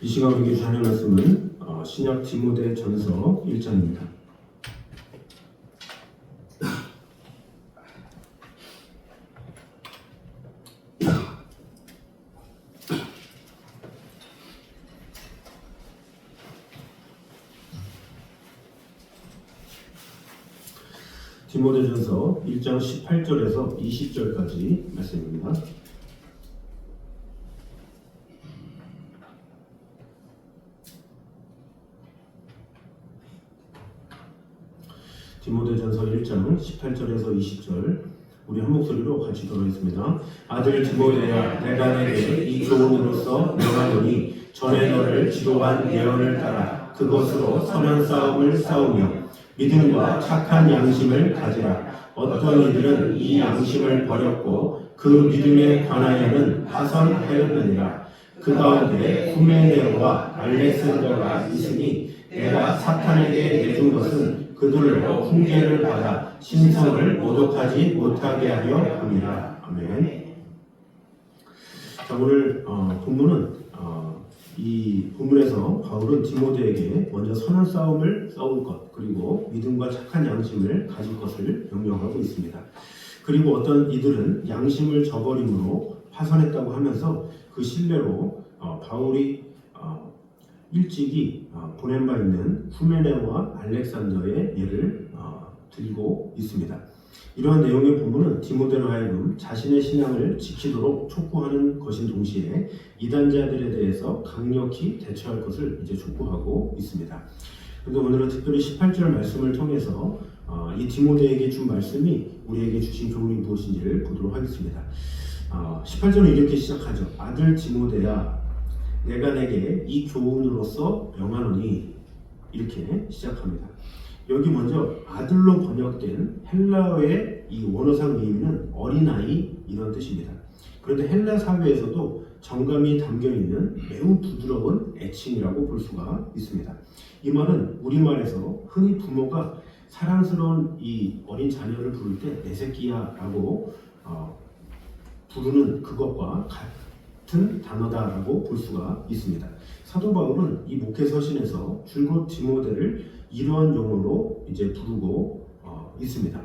이 시간 우리에게 주시는 말씀은 신약 디모데 전서 1장입니다. 디모데전서 1장 18절에서 20절까지 말씀입니다. 디모데전서 1장 18절에서 20절 우리 한 목소리로 같이 들어보겠습니다. 아들 디모데야, 내가 내게 이 교훈으로서 명하노니 전에 너를 지도한 예언을 따라 그것으로 선한 싸움을 싸우며 믿음과 착한 양심을 가지라. 어떤 이들은 이 양심을 버렸고 그 믿음에 관하여는 파선하였느니라. 그 가운데 후메네오와 알렉산더가 있으니 내가 사탄에게 내준 것은 그들로 훈계를 받아 신성을 모독하지 못하게 하려 함이라. 아멘. 자, 오늘 본문은 이 본문에서 바울은 디모데에게 먼저 선한 싸움을 싸울 것, 그리고 믿음과 착한 양심을 가질 것을 명령하고 있습니다. 그리고 어떤 이들은 양심을 저버림으로 파선했다고 하면서 그 신뢰로 바울이 일찍이 보낸 바 있는 후메네오와 알렉산더의 예를 들고 있습니다. 이러한 내용의 본문은 디모데로 하여금 자신의 신앙을 지키도록 촉구하는 것인 동시에 이단자들에 대해서 강력히 대처할 것을 이제 촉구하고 있습니다. 그런데 오늘은 특별히 18절 말씀을 통해서 이 디모데에게 준 말씀이 우리에게 주신 교훈이 무엇인지를 보도록 하겠습니다. 18절은 이렇게 시작하죠. 아들 디모데야, 내가 내게 이 교훈으로서 명하노니, 이렇게 시작합니다. 여기 먼저 아들로 번역된 헬라어의 이 원어상 의미는 어린아이, 이런 뜻입니다. 그런데 헬라 사회에서도 정감이 담겨있는 매우 부드러운 애칭이라고 볼 수가 있습니다. 이 말은 우리말에서 흔히 부모가 사랑스러운 이 어린 자녀를 부를 때 내 새끼야 라고 부르는 그것과 같은 단어다라고 볼 수가 있습니다. 사도 바울은 이 목회 서신에서 줄곧 디모데를 이러한 용어로 이제 부르고 있습니다.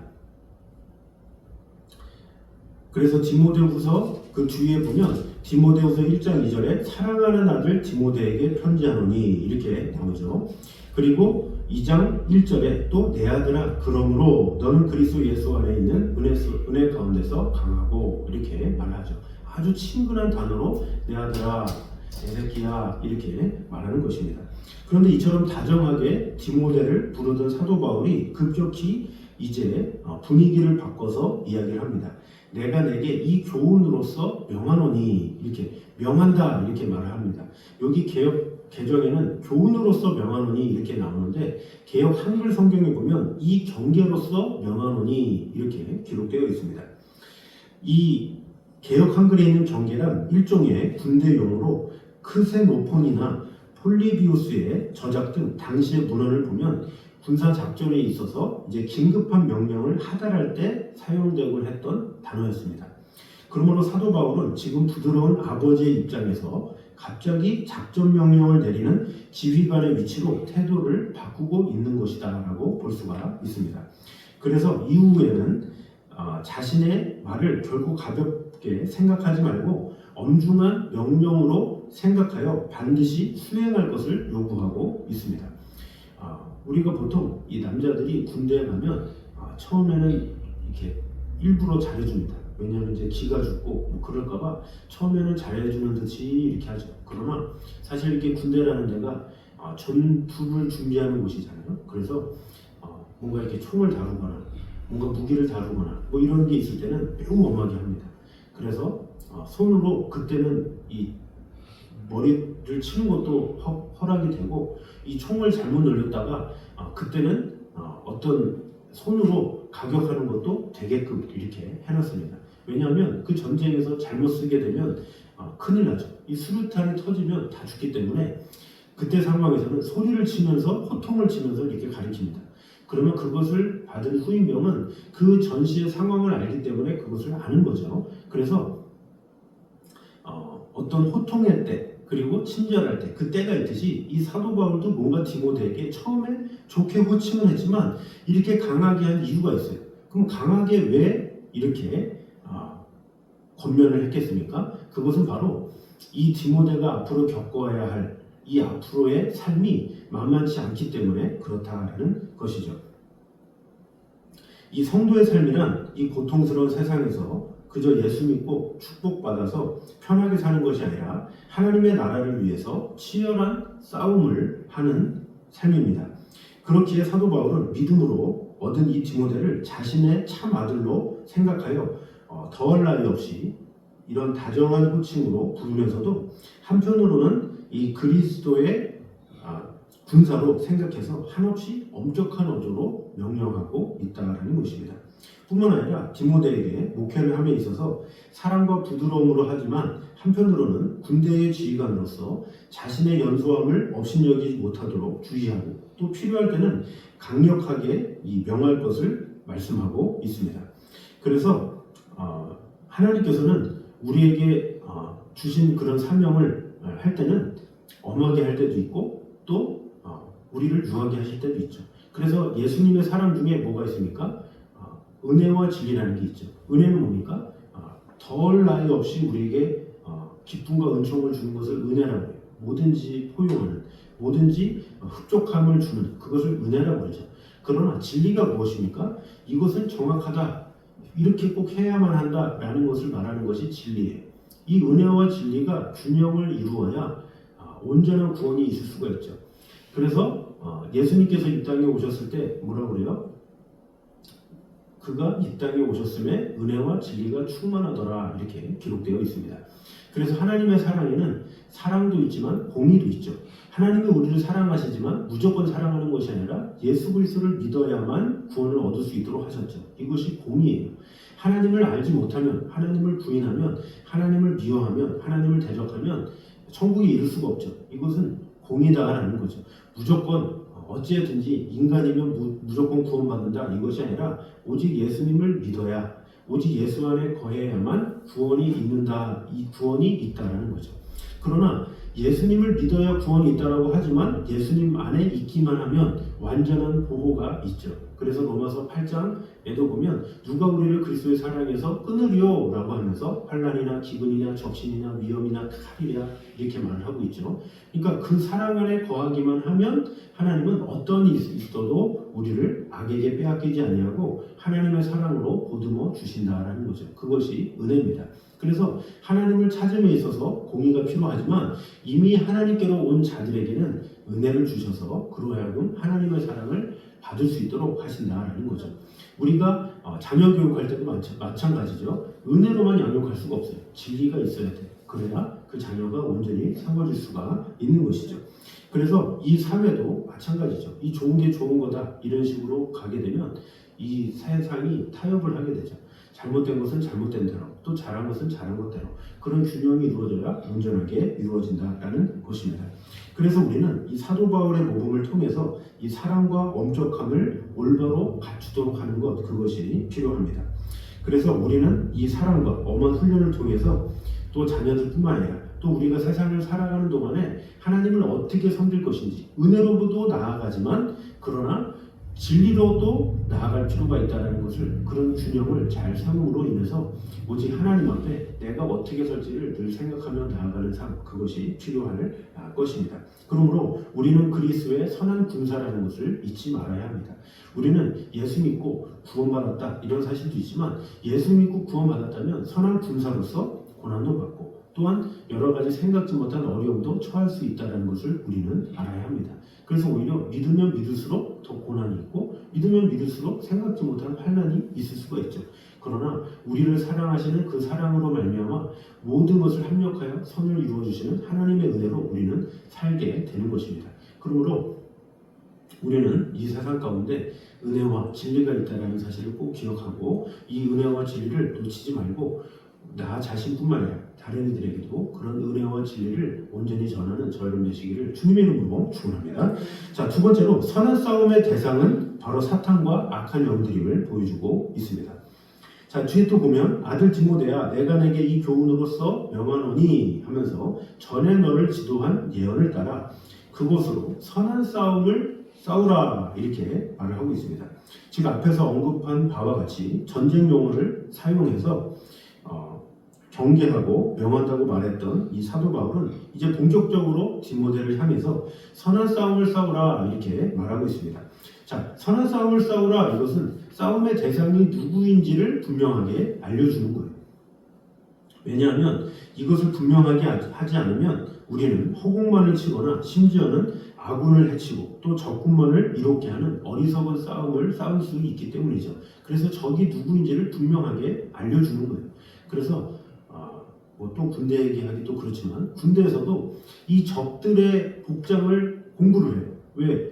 그래서 디모데후서 그 뒤에 보면 디모데후서 1장 2절에 사랑하는 아들 디모데에게 편지하노니, 이렇게 나오죠. 그리고 2장 1절에 또 내 아들아, 그러므로 너는 그리스도 예수 안에 있는 은혜 가운데서 강하고, 이렇게 말하죠. 아주 친근한 단어로 내 아들아, 내 새끼야, 이렇게 말하는 것입니다. 그런데 이처럼 다정하게 디모데를 부르던 사도 바울이 급격히 이제 분위기를 바꿔서 이야기를 합니다. 내가 내게 이 교훈으로서 명하노니, 이렇게 명한다, 이렇게 말을 합니다. 여기 개역 개정에는 교훈으로서 명하노니 이렇게 나오는데, 개역 한글 성경에 보면 이 경계로서 명하노니 이렇게 기록되어 있습니다. 이 개역 한글에 있는 경계란 일종의 군대 용어로 크세노폰이나 폴리비우스의 저작 등 당시의 문헌을 보면 군사 작전에 있어서 이제 긴급한 명령을 하달할 때 사용되곤 했던 단어였습니다. 그러므로 사도 바울은 지금 부드러운 아버지의 입장에서 갑자기 작전 명령을 내리는 지휘관의 위치로 태도를 바꾸고 있는 것이다 라고 볼 수가 있습니다. 그래서 이후에는 자신의 말을 결코 가볍게 생각하지 말고 엄중한 명령으로 생각하여 반드시 수행할 것을 요구하고 있습니다. 우리가 보통 이 남자들이 군대에 가면 처음에는 이렇게 일부러 잘해줍니다. 왜냐하면 이제 기가 죽고 뭐 그럴까봐 처음에는 잘해주는 듯이 이렇게 하죠. 그러나 사실 이렇게 군대라는 데가 전투를 준비하는 곳이잖아요. 그래서 뭔가 이렇게 총을 다루거나 뭔가 무기를 다루거나 뭐 이런 게 있을 때는 매우 엄하게 합니다. 그래서 손으로 그때는 이 머리를 치는 것도 허락이 되고, 이 총을 잘못 늘렸다가 그때는 어떤 손으로 가격하는 것도 되게끔 이렇게 해놨습니다. 왜냐하면 그 전쟁에서 잘못 쓰게 되면 큰일 나죠. 이 수류탄이 터지면 다 죽기 때문에 그때 상황에서는 소리를 치면서 호통을 치면서 이렇게 가리킵니다. 그러면 그것을 받은 후임병은 그 전시의 상황을 알기 때문에 그것을 아는 거죠. 그래서 어떤 호통의 때 그리고 친절할 때 그 때가 있듯이 이 사도 바울도 뭔가 디모데에게 처음에 좋게 호칭을 했지만 이렇게 강하게 한 이유가 있어요. 그럼 강하게 왜 이렇게 권면을 했겠습니까? 그것은 바로 이 디모데가 앞으로 겪어야 할 이 앞으로의 삶이 만만치 않기 때문에 그렇다라는 것이죠. 이 성도의 삶이란 이 고통스러운 세상에서 그저 예수 믿고 축복받아서 편하게 사는 것이 아니라 하나님의 나라를 위해서 치열한 싸움을 하는 삶입니다. 그렇기에 사도 바울은 믿음으로 얻은 이 디모데를 자신의 참 아들로 생각하여 더할 나위 없이 이런 다정한 호칭으로 부르면서도 한편으로는 이 그리스도의 군사로 생각해서 한없이 엄격한 어조로 명령하고 있다는 것입니다. 뿐만 아니라 디모데에게 목회를 함에 있어서 사랑과 부드러움으로 하지만 한편으로는 군대의 지휘관으로서 자신의 연소함을 업신여기지 못하도록 주의하고 또 필요할 때는 강력하게 명할 것을 말씀하고 있습니다. 그래서 하나님께서는 우리에게 주신 그런 사명을 할 때는 엄하게 할 때도 있고 또 우리를 유하게 하실 때도 있죠. 그래서 예수님의 사랑 중에 뭐가 있습니까? 은혜와 진리라는 게 있죠. 은혜는 뭡니까? 덜 나위 없이 우리에게 기쁨과 은총을 주는 것을 은혜라고 해요. 뭐든지 포용하는, 뭐든지 흡족함을 주는 그것을 은혜라고 하죠. 그러나 진리가 무엇입니까? 이것은 정확하다, 이렇게 꼭 해야만 한다라는 것을 말하는 것이 진리예요. 이 은혜와 진리가 균형을 이루어야 온전한 구원이 있을 수가 있죠. 그래서 예수님께서 이 땅에 오셨을 때 뭐라고 그래요? 그가 이 땅에 오셨음에 은혜와 진리가 충만하더라, 이렇게 기록되어 있습니다. 그래서 하나님의 사랑에는 사랑도 있지만 공의도 있죠. 하나님이 우리를 사랑하시지만 무조건 사랑하는 것이 아니라 예수 그리스도를 믿어야만 구원을 얻을 수 있도록 하셨죠. 이것이 공의예요. 하나님을 알지 못하면, 하나님을 부인하면, 하나님을 미워하면, 하나님을 대적하면 천국에 이를 수가 없죠. 이것은 공의다라는 거죠. 무조건 어찌든지 인간이면 무조건 구원받는다, 이것이 아니라 오직 예수님을 믿어야, 오직 예수 안에 거해야만 구원이 있는다, 이 구원이 있다라는 거죠. 그러나 예수님을 믿어야 구원이 있다라고 하지만 예수님 안에 있기만 하면 완전한 보호가 있죠. 그래서 로마서 8장에도 보면 누가 우리를 그리스도의 사랑에서 끊으리요 라고 하면서 환난이나 기근이나 적신이나 위험이나 칼이랴 이렇게 말을 하고 있죠. 그러니까 그 사랑 안에 거하기만 하면 하나님은 어떤 일이 있어도 우리를 악에게 빼앗기지 아니하고 하나님의 사랑으로 보듬어 주신다라는 거죠. 그것이 은혜입니다. 그래서 하나님을 찾음에 있어서 공의가 필요하지만 이미 하나님께로 온 자들에게는 은혜를 주셔서 그로 하여금 하나님의 사랑을 받을 수 있도록 하신다라는 거죠. 우리가 자녀 교육할 때도 마찬가지죠. 은혜로만 양육할 수가 없어요. 진리가 있어야 돼. 그래야 그 자녀가 온전히 삼아질 수가 있는 것이죠. 그래서 이 사회도 마찬가지죠. 이 좋은 게 좋은 거다, 이런 식으로 가게 되면 이 세상이 타협을 하게 되죠. 잘못된 것은 잘못된 대로, 또 잘한 것은 잘한 것대로, 그런 균형이 이루어져야 온전하게 이루어진다라는 것입니다. 그래서 우리는 이 사도 바울의 모범을 통해서 이 사랑과 엄격함을 올바로 갖추도록 하는 것, 그것이 필요합니다. 그래서 우리는 이 사랑과 엄한 훈련을 통해서 또 자녀들뿐만 아니라 또 우리가 세상을 살아가는 동안에 하나님을 어떻게 섬길 것인지, 은혜로도 나아가지만 그러나 진리로도 나아갈 필요가 있다는 것을, 그런 균형을 잘 세움으로 인해서 오직 하나님 앞에 내가 어떻게 설지를 늘 생각하며 나아가는 삶, 그것이 필요할 것입니다. 그러므로 우리는 그리스도의 선한 군사라는 것을 잊지 말아야 합니다. 우리는 예수 믿고 구원받았다, 이런 사실도 있지만 예수 믿고 구원받았다면 선한 군사로서 고난도 받고 또한 여러 가지 생각지 못한 어려움도 처할 수 있다는 것을 우리는 알아야 합니다. 그래서 오히려 믿으면 믿을수록 더 고난이 있고 믿으면 믿을수록 생각지 못한 환난이 있을 수가 있죠. 그러나 우리를 사랑하시는 그 사랑으로 말미암아 모든 것을 합력하여 선을 이루어주시는 하나님의 은혜로 우리는 살게 되는 것입니다. 그러므로 우리는 이 세상 가운데 은혜와 진리가 있다는 사실을 꼭 기억하고 이 은혜와 진리를 놓치지 말고 나 자신뿐만 아니라 다른 이들에게도 그런 은혜와 진리를 온전히 전하는 저 여러분 되시기를 주님의 이름으로 축원합니다. 자, 두 번째로 선한 싸움의 대상은 바로 사탄과 악한 영들임을 보여주고 있습니다. 자, 뒤에 또 보면 아들 디모데야 내가 내게 이 교훈으로서 명하노니 하면서 전에 너를 지도한 예언을 따라 그곳으로 선한 싸움을 싸우라 이렇게 말을 하고 있습니다. 지금 앞에서 언급한 바와 같이 전쟁 용어를 사용해서 경계하고 명한다고 말했던 이 사도 바울은 이제 본격적으로 디모데를 향해서 선한 싸움을 싸우라 이렇게 말하고 있습니다. 자, 선한 싸움을 싸우라 이것은 싸움의 대상이 누구인지를 분명하게 알려주는 거예요. 왜냐하면 이것을 분명하게 하지 않으면 우리는 허공만을 치거나 심지어는 아군을 해치고 또 적군만을 이롭게 하는 어리석은 싸움을 싸울 수 있기 때문이죠. 그래서 적이 누구인지를 분명하게 알려주는 거예요. 그래서 또 군대 얘기하기 또 그렇지만 군대에서도 이 적들의 복장을 공부를 해요. 왜?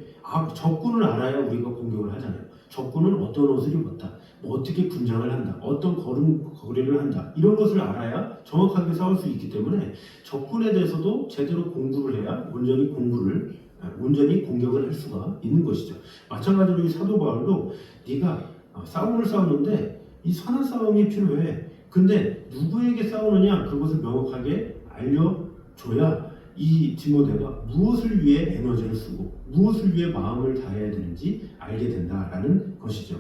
적군을 알아야 우리가 공격을 하잖아요. 적군은 어떤 옷을 입었다, 뭐 어떻게 군장을 한다, 어떤 걸음걸이를 한다, 이런 것을 알아야 정확하게 싸울 수 있기 때문에 적군에 대해서도 제대로 공부를 해야 온전히 공격을 할 수가 있는 것이죠. 마찬가지로 이 사도 바울도 네가 싸움을 싸우는데 이 선한 싸움이 필요해. 근데 누구에게 싸우느냐 그것을 명확하게 알려줘야 이 디모데가 무엇을 위해 에너지를 쓰고 무엇을 위해 마음을 다해야 되는지 알게 된다라는 것이죠.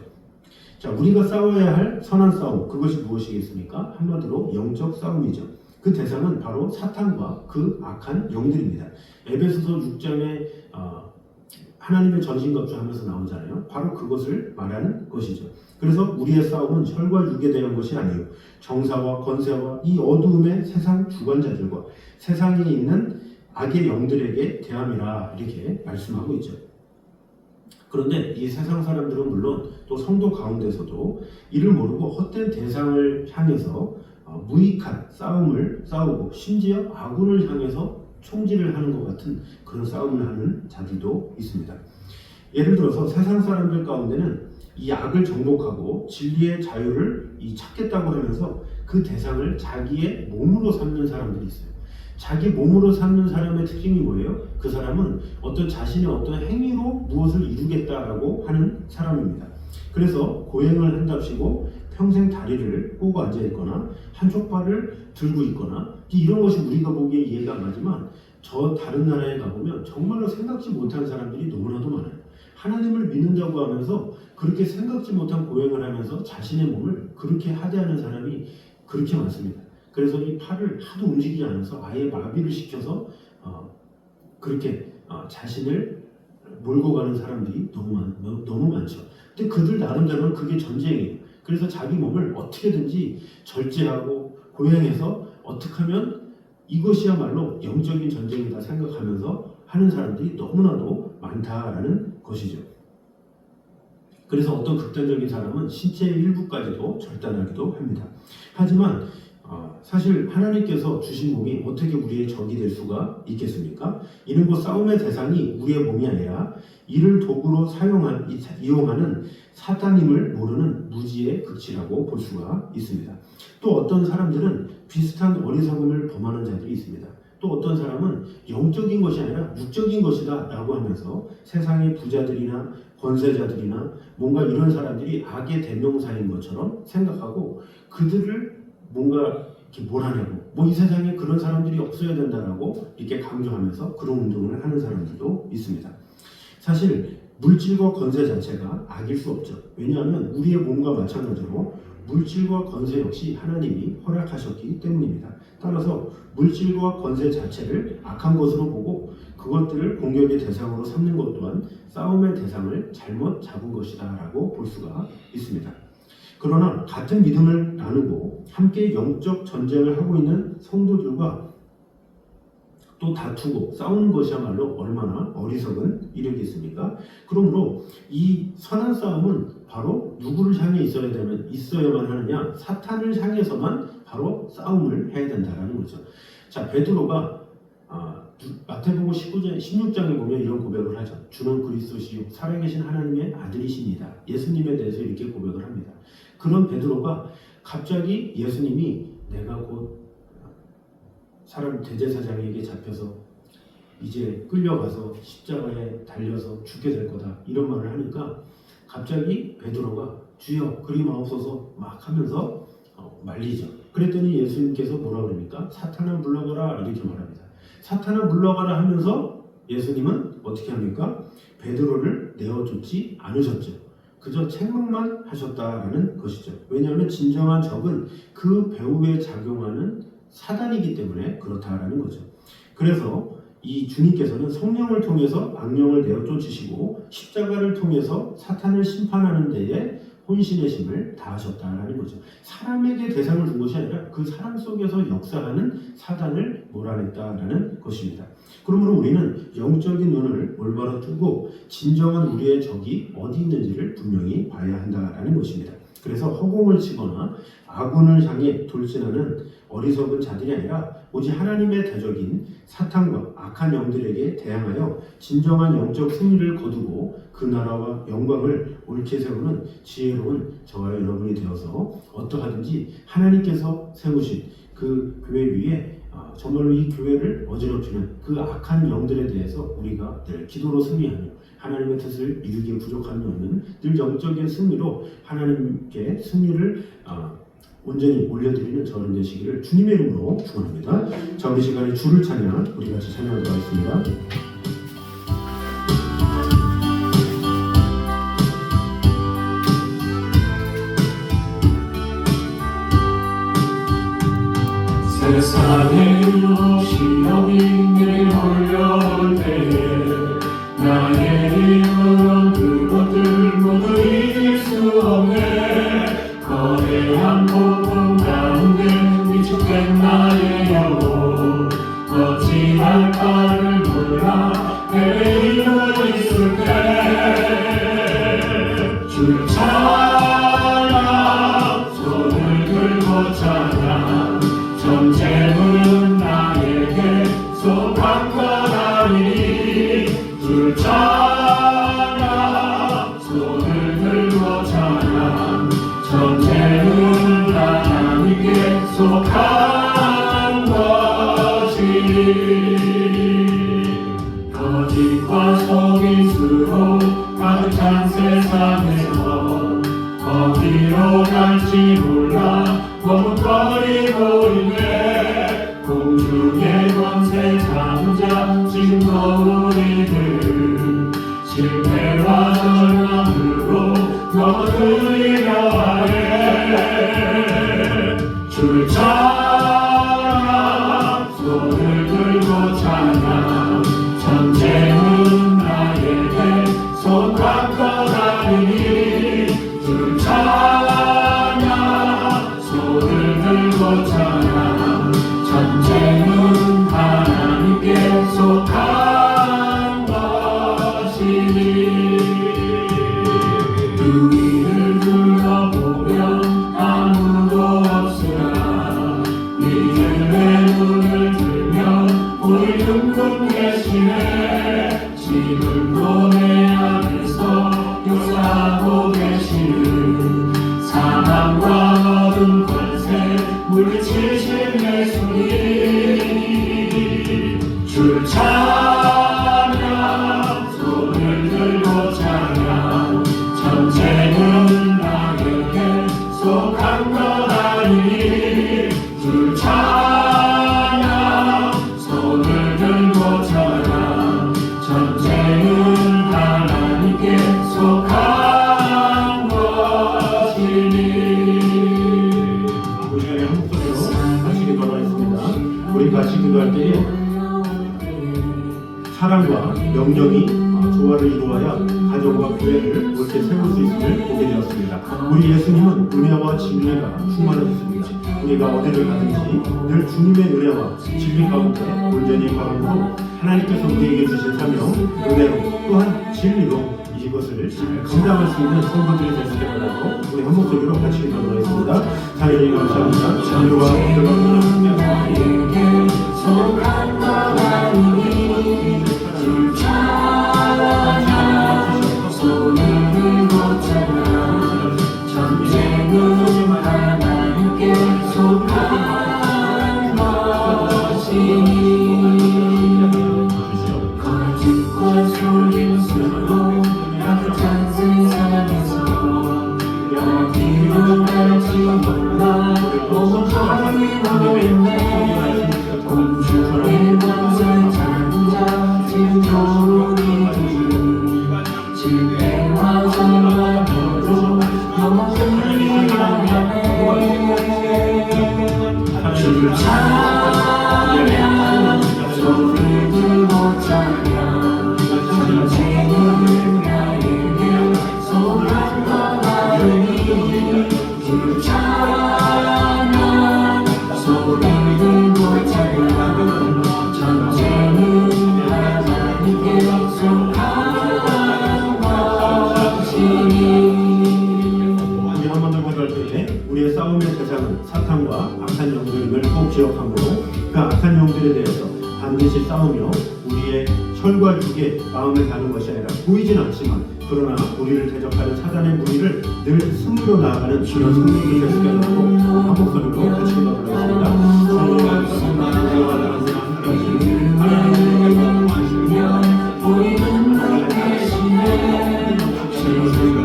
자, 우리가 싸워야 할 선한 싸움, 그것이 무엇이겠습니까? 한마디로 영적 싸움이죠. 그 대상은 바로 사탄과 그 악한 영들입니다. 에베소서 6장에 하나님의 전신갑주 하면서 나오잖아요. 바로 그것을 말하는 것이죠. 그래서 우리의 싸움은 혈과 육에 대한 것이 아니에요. 정사와 권세와 이 어두움의 세상 주관자들과 세상에 있는 악의 영들에게 대함이라 이렇게 말씀하고 있죠. 그런데 이 세상 사람들은 물론 또 성도 가운데서도 이를 모르고 헛된 대상을 향해서 무익한 싸움을 싸우고 심지어 아군을 향해서 총질을 하는 것 같은 그런 싸움을 하는 자들도 있습니다. 예를 들어서 세상 사람들 가운데는 이 악을 정복하고 진리의 자유를 찾겠다고 하면서 그 대상을 자기의 몸으로 삼는 사람들이 있어요. 자기 몸으로 삼는 사람의 특징이 뭐예요? 그 사람은 자신의 어떤 행위로 무엇을 이루겠다라고 하는 사람입니다. 그래서 고행을 한답시고 평생 다리를 꼬고 앉아 있거나 한쪽 발을 들고 있거나 이런 것이 우리가 보기에 이해가 안 가지만 저 다른 나라에 가보면 정말로 생각지 못한 사람들이 너무나도 많아요. 하나님을 믿는다고 하면서 그렇게 생각지 못한 고행을 하면서 자신의 몸을 그렇게 하대하는 사람이 그렇게 많습니다. 그래서 이 팔을 하도 움직이지 않아서 아예 마비를 시켜서 그렇게 자신을 몰고 가는 사람들이 너무 많죠. 근데 그들 나름대로는 그게 전쟁이에요. 그래서 자기 몸을 어떻게든지 절제하고 고행해서 어떻게 하면 이것이야말로 영적인 전쟁이다 생각하면서 하는 사람들이 너무나도 많다라는 것이죠. 그래서 어떤 극단적인 사람은 신체의 일부까지도 절단하기도 합니다. 하지만 사실 하나님께서 주신 몸이 어떻게 우리의 적이 될 수가 있겠습니까? 이는 곧 싸움의 대상이 우리의 몸이 아니라 이를 도구로 이용하는 사탄임을 모르는 무지의 극치라고 볼 수가 있습니다. 또 어떤 사람들은 비슷한 어리석음을 범하는 자들이 있습니다. 또 어떤 사람은 영적인 것이 아니라 육적인 것이다 라고 하면서 세상의 부자들이나 권세자들이나 뭔가 이런 사람들이 악의 대명사인 것처럼 생각하고 그들을 뭔가 이렇게 몰아내고 이 세상에 그런 사람들이 없어야 된다라고 이렇게 강조하면서 그런 운동을 하는 사람들도 있습니다. 사실 물질과 권세 자체가 악일 수 없죠. 왜냐하면 우리의 몸과 마찬가지로 물질과 권세 역시 하나님이 허락하셨기 때문입니다. 따라서 물질과 권세 자체를 악한 것으로 보고 그것들을 공격의 대상으로 삼는 것 또한 싸움의 대상을 잘못 잡은 것이다 라고 볼 수가 있습니다. 그러나 같은 믿음을 나누고 함께 영적 전쟁을 하고 있는 성도들과 또 다투고 싸우는 것이야말로 얼마나 어리석은 일이겠습니까? 그러므로 이 선한 싸움은 바로 누구를 향해 있어야만 하느냐? 사탄을 향해서만 바로 싸움을 해야 된다는 거죠. 자, 베드로가 마태복음 16장에 보면 이런 고백을 하죠. 주는 그리스도시요 살아계신 하나님의 아들이십니다. 예수님에 대해서 이렇게 고백을 합니다. 그런 베드로가 갑자기 예수님이 내가 곧 사람 대제사장에게 잡혀서 이제 끌려가서 십자가에 달려서 죽게 될 거다 이런 말을 하니까 갑자기 베드로가 주여 그리 마옵소서 막 하면서 말리죠. 그랬더니 예수님께서 뭐라 그럽니까? 사탄아 물러가라 이렇게 말합니다. 사탄아 물러가라 하면서 예수님은 어떻게 합니까? 베드로를 내어쫓지 않으셨죠. 그저 책망만 하셨다라는 것이죠. 왜냐하면 진정한 적은 그 배후에 작용하는 사단이기 때문에 그렇다라는 거죠. 그래서 이 주님께서는 성령을 통해서 악령을 내어쫓으시고 십자가를 통해서 사탄을 심판하는 데에 혼신의 힘을 다하셨다라는 거죠. 사람에게 대상을 둔 것이 아니라 그 사람 속에서 역사하는 사단을 몰아냈다라는 것입니다. 그러므로 우리는 영적인 눈을 올바로 뜨고 진정한 우리의 적이 어디 있는지를 분명히 봐야 한다라는 것입니다. 그래서 허공을 치거나 아군을 향해 돌진하는 어리석은 자들이 아니라 오직 하나님의 대적인 사탄과 악한 영들에게 대항하여 진정한 영적 승리를 거두고 그 나라와 영광을 옳게 세우는 지혜로운 저와 여러분이 되어서 어떠하든지 하나님께서 세우신 그 교회 위에 정말로 이 교회를 어지럽히는 그 악한 영들에 대해서 우리가 늘 기도로 승리하며 하나님의 뜻을 이루기에 부족함이 없는 늘 영적인 승리로 하나님께 승리를 온전히 올려드리는 저는 되시기를 주님의 이름으로 축원합니다. 자, 우리 시간에 주를 찬양 우리 같이 찬양하도록 하겠습니다. 세상에 오신 여인을 올려올 때에 나의 힘으로 그것들 모두 이길 수 없네. 거대한 폭풍 가운데 위축된 나의 영혼 어찌할 바를 몰라 헤매이고 있을 때 주를 찬양 손을 들고 찬양 전쟁은 나에게 속한 것 아니니 주를 찬양 손을 들고 찬양 전쟁은 하나님께 속한 것이니 거짓과 속임수로 가득 찬 세상에서 어디로 갈지 몰라 머뭇거리고 있네. 공중의 권세 장자 지금도 우리들 실패와 절망으로 넘어뜨리려 하네. 주를 찬양 손을 들고 찬양 전쟁은 나에게 속한 것 아니니 주를 찬양 손을 들고 찬양 전쟁은 하나님께 속한 것이니 주위를 둘러보면 아무도 없으나 이들의 눈을 들면 우리 눈금 계시네. 지금도 내 안에서 역사하고 계시는 사망과 어둠 권세 물리치신 예수님 주를 찬양 손을 들고 찬양 전쟁은 나에게 속한 것 아니니 주를 찬양 손을 들고 찬양 전쟁은 하나님께 속한 것이니. 우리가 한국에서 같이 기도하겠습니다. 우리 같이 기도할 때에 사랑과 명령이 조화를 이루어야 가정과 교회를 옳게 세울 수 있음을 보게 되었습니다. 우리 예수님은 은혜와 진리가 충만하셨습니다. 우리가 어디를 가든지 늘 주님의 은혜와 진리 가운데 온전히 거하고 하나님께서 우리에게 주신 사명, 은혜로 또한 진리로 이것을 감당할 수 있는 성도들이 될 수 있게 바라고 우리 한 목소리로 같이 기도하겠습니다. 하나님 감사합니다. 자유와 기도가 함께하는 속한 것 아니니 주를 찬양 손을 들고 찬양 전쟁은 하나님께 속한 것이니 거짓과 속임수로 가득 찬 세상에서 모였네 공주의 것을 찾자 진동이들 집에 와서 너도 영원히라 하네 주를 찬양 손을 들고 찬양 전쟁은 나에게 소망과 나르니 주를 찬양 손을 들고 찬양 전쟁은 하나님께 속한 것이니 우리 한 번 더 고백할 때에 우리의 싸움의 대상은 사탄과 악한 영들임을 꼭 기억하므로 그 악한 영들에 대해서 반드시 싸우며 우리의 혈과 육의 마음을 다는 것이 아니라 보이진 않지만 그러나 우리를 대적하는 사단의 무리를 늘 승리로 나아가는 그런 성령이 될 수 있게 하도록 한 목소리로 같이 기도하겠습니다. 보이는 것 대신에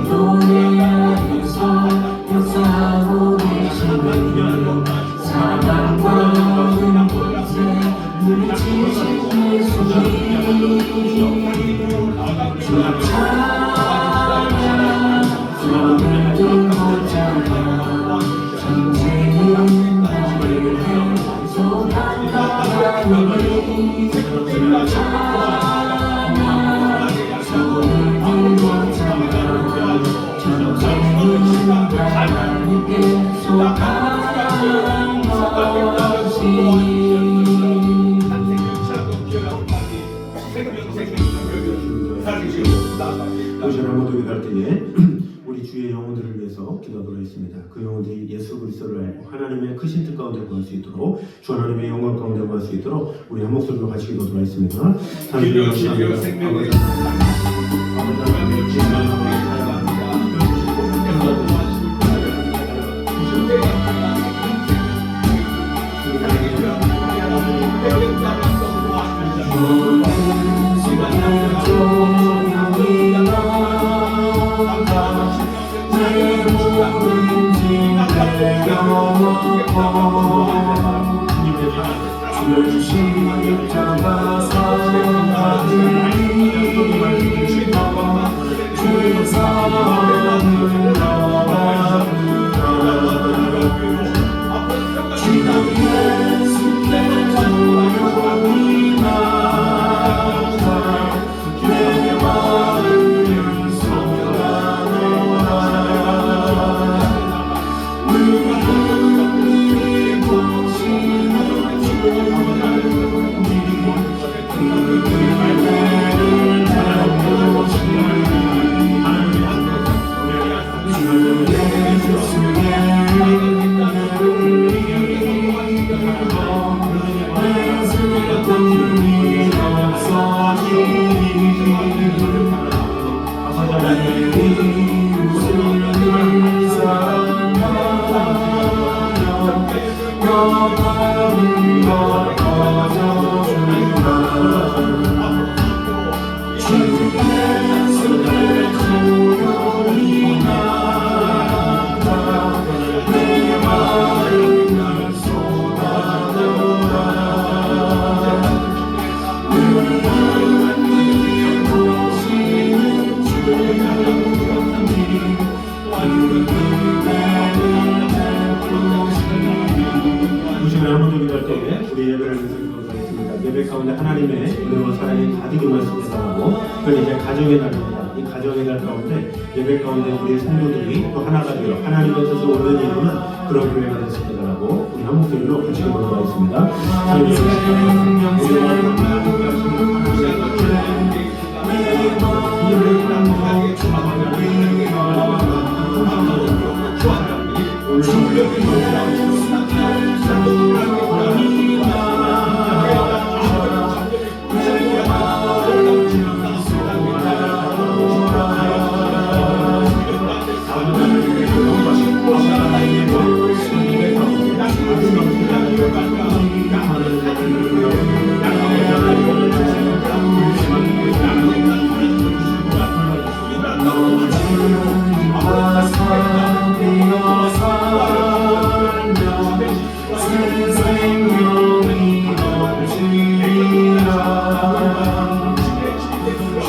노래 안에서 역사하고 계시는 사랑과 은혜에 물리치신 예수님 주님 찬양 손을 들고 찬양 전쟁은 나에게 소망과 하나님 주님 찬양 손을 들고 찬양 전쟁은 하나님께 속한 것이 오늘 아무도 기도할 때에 우리 주의 영혼들을 위해서 기도하도록 하겠습니다. 그 영혼들이 예수 그리스도를 알고 하나님의 크신 뜻 가운데 구할 수 있도록 주 하나님의 영광 가운데 구할 수 있도록 우리 한 목소리로 같이 기도하도록 하겠습니다. 주를 잡아 사랑하니 주의 사랑을 나아가라 주 예수께 조용히 나가 내 마음을 쏟아내라 우리 보시는 예배 가운데 하나님의 은혜와 사랑이 가득 임하시게 바라고 그건 이제 가정의 날입니다. 이 가정의 날 가운데 예배 가운데 우리 성도들이 또 하나가 되어 하나님의 뜻을 올려 이루는 그런 교회가 되시게 바라고 우리 한 목소리로 같이 기도하겠습니다.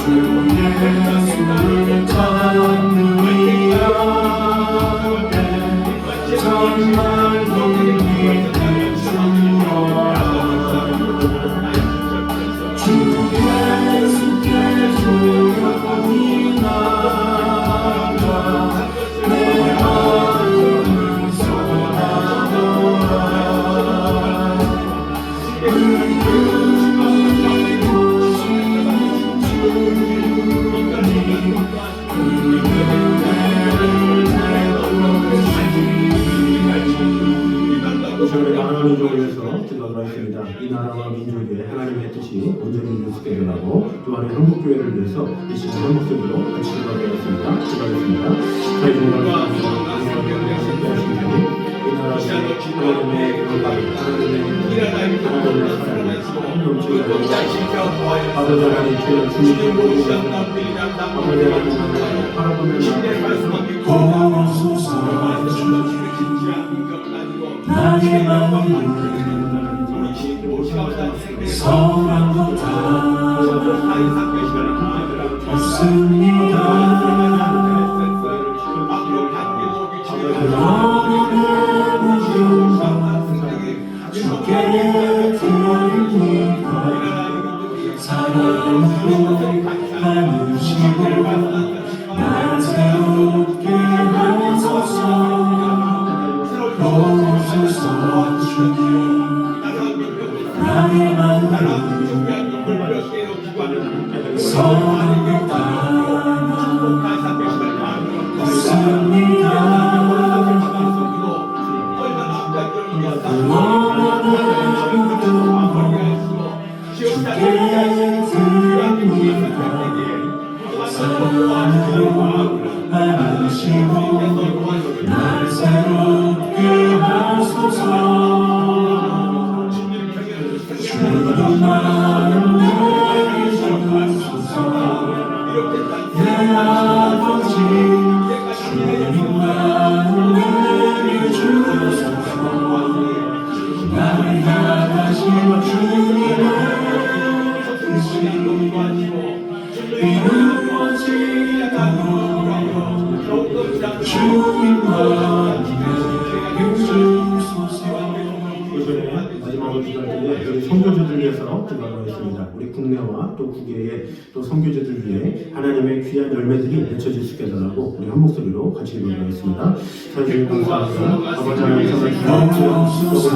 예수를 찾는 이야기 정말 눈이 주와 주 예수께 조용히 나가 내 마음을 쏟아놓아 저희 나라와 민족을 위해서 기도하도록 하겠습니다. 이 나라와 민족의 하나님의 뜻이 온전히 이루어지게 하고 또 안에 한국교회를 위해서 이 시간 한국교회로 같이 기도하도록 하겠습니다. 기도하겠습니다. 저희 주님과 함께 하신 주님 이 나라의 하나님의 영광 하나님의 사랑을 넘치게 하고 아버지 하나님 주여 주님의 모든 아버지 하나님 바라보는 나의 마음을 사랑보다 없습니다. 주께 드립니다. 사랑으로 나누시고 날 새롭게 하소서. 오소서 주님 나의 마음을 사랑을 따라 없습니다. 사랑으로 안으시고 날 새롭게 하소서. 주님 마음 내게 주소서. 내 아버지 주님 마음 내게 주소서. 나를 향하신 주님의 뜻이 주님과 내게 주소서. 이번에 마지막으로 기도할 때에 우리 선교주들 위해서 기도하겠습니다. 우리 국내와 또 국외의 또 선교주들 위해 하나님의 귀한 열매들이 맺혀질 수 있게 해달라고 우리 한 목소리로 같이 기도하겠습니다. 자, 주님 감사합니다. 아버지 하나님 정말 주옵소서.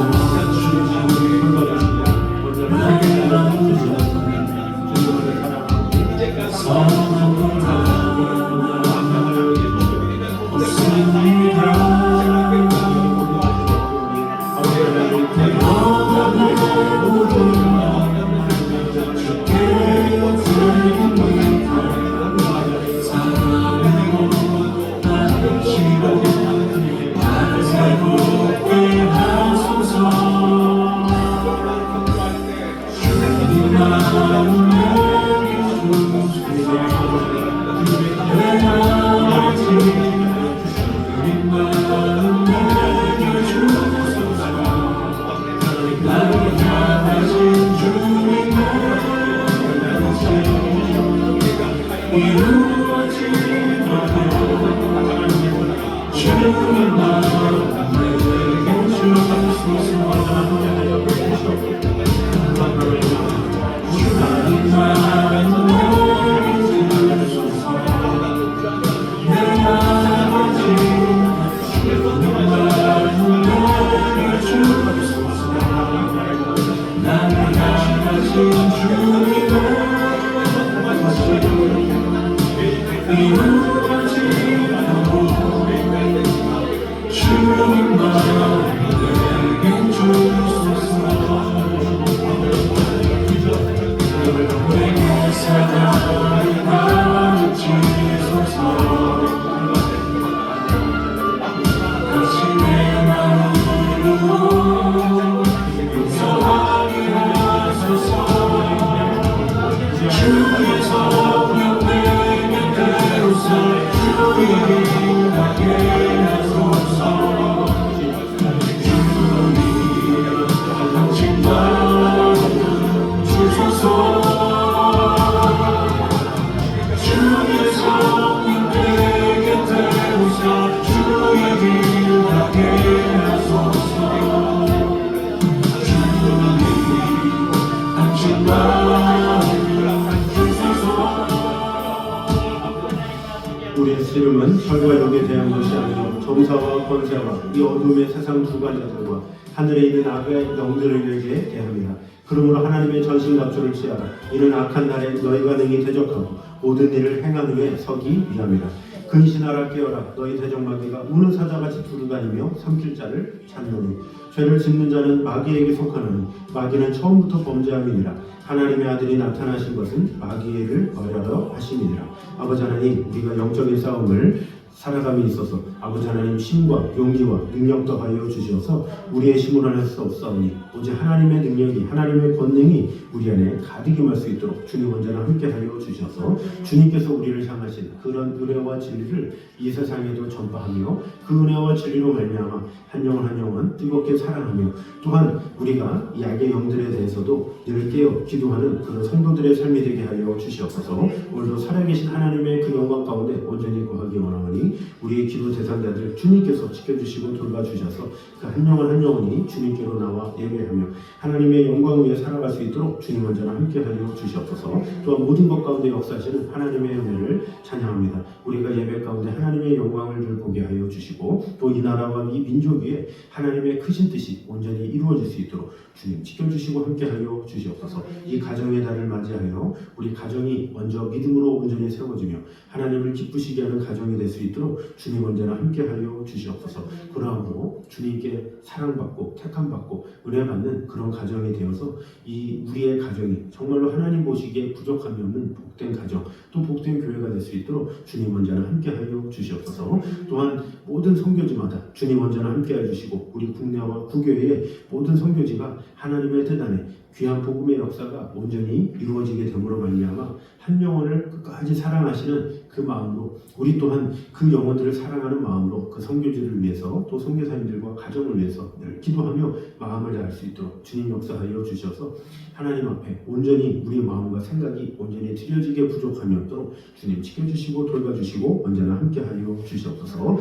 우리의 씨름은 혈과 육에 대한 것이 아니요 정사와 권세와 이 어둠의 세상 주관자들과 하늘에 있는 악의 영들에게 대합니다. 그러므로 하나님의 전신갑주를 취하라. 이는 악한 날에 너희가 능히 대적하고 모든 일을 행한 후에 서기 위함이라. 근신하라 깨어라. 너희 대적마귀가 우는 사자같이 두루다니며 삼킬 자를 찾노니 죄를 짓는 자는 마귀에게 속하노니 마귀는 처음부터 범죄함이니라. 하나님의 아들이 나타나신 것은 마귀를 버려라 하심이니라. 아버지 하나님, 우리가 영적인 싸움을 살아감이 있어서 아버지 하나님 힘과 용기와 능력 더하여 주시어서 우리의 힘으로 할 수 없사오니 오직 하나님의 능력이 하나님의 권능이 우리 안에 가득 임할 수 있도록 주님 언제나 함께하여 주셔서 주님께서 우리를 향하신 그런 은혜와 진리를 이 세상에도 전파하며 그 은혜와 진리로 말미암아 한 영혼 한 영혼 뜨겁게 사랑하며 또한 우리가 이 악의 영들에 대해서도 늘 깨어 기도하는 그런 성도들의 삶이 되게 하여 주시옵소서. 오늘도 살아계신 하나님의 그 영광 가운데 온전히 거하기 원하오니 우리의 기도 대상자들 주님께서 지켜주시고 돌봐주셔서 그 한 영혼 한 영혼이 주님께로 나와 예배하며 하나님의 영광 위에 살아갈 수 있도록 주님 언제나 함께하여 주시옵소서. 또한 모든 것 가운데 역사하시는 하나님의 은혜를 찬양합니다. 우리가 예배 가운데 하나님의 영광을 늘 보게 하여 주시고 또 이 나라와 이 민족 위에 하나님의 크신 뜻이 온전히 이루어질 수 있도록 주님 지켜주시고 함께하여 주시옵소서. 이 가정의 달을 맞이하여 우리 가정이 먼저 믿음으로 온전히 세워지며 하나님을 기쁘시게 하는 가정이 될 수 있도록 주님 언제나 함께하여 주시옵소서. 그러함으로 주님께 사랑받고 택함받고 은혜받는 그런 가정이 되어서 이 우리의 가정이 정말로 하나님 보시기에 부족함이 없는 복된 가정 또 복된 교회가 될 수 있도록 주님 언제나 함께하여 주시옵소서. 또한 모든 선교지마다 주님 언제나 함께해 주시고 우리 국내와 국교회의 모든 선교지가 하나님의 뜻 안에 귀한 복음의 역사가 온전히 이루어지게 됨으로 말미암아 한 영혼을 끝까지 사랑하시는 그 마음으로 우리 또한 그 영혼들을 사랑하는 마음으로 그 선교지를 위해서 또 선교사님들과 가정을 위해서 늘 기도하며 마음을 다할 수 있도록 주님 역사하여 주셔서 하나님 앞에 온전히 우리의 마음과 생각이 온전히 드려지게 부족함이 없도록 주님 지켜주시고 돌봐주시고 언제나 함께하여 주시옵소서.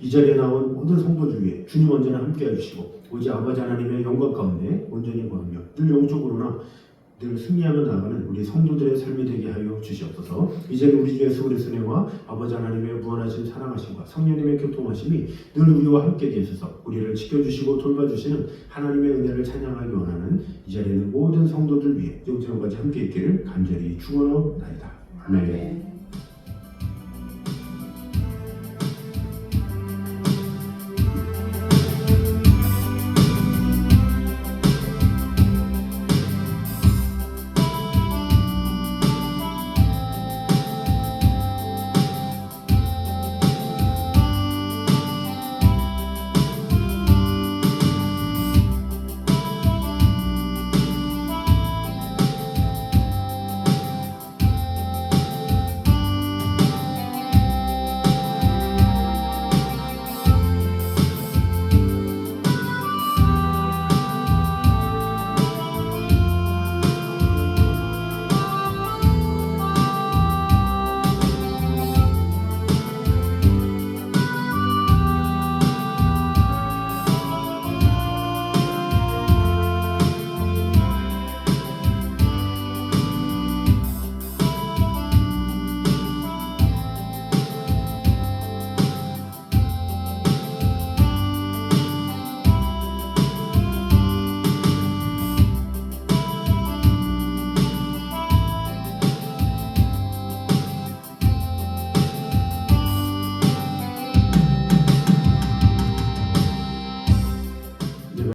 이 자리에 나온 모든 성도들 위해 주님 언제나 함께해 주시고 오직 아버지 하나님의 영광 가운데 온전히 거하며 늘 영적으로나 늘 승리하며 나아가는 우리 성도들의 삶이 되게 하여 주시옵소서. 이제는 우리 주 예수 그리스도의 은혜와 아버지 하나님의 무한하신 사랑하심과 성령님의 교통하심이 늘 우리와 함께 계셔서 우리를 지켜주시고 돌봐주시는 하나님의 은혜를 찬양하기 원하는 이 자리에 있는 모든 성도들 위해 영적까지 함께 있기를 간절히 축원하옵나이다. 아멘.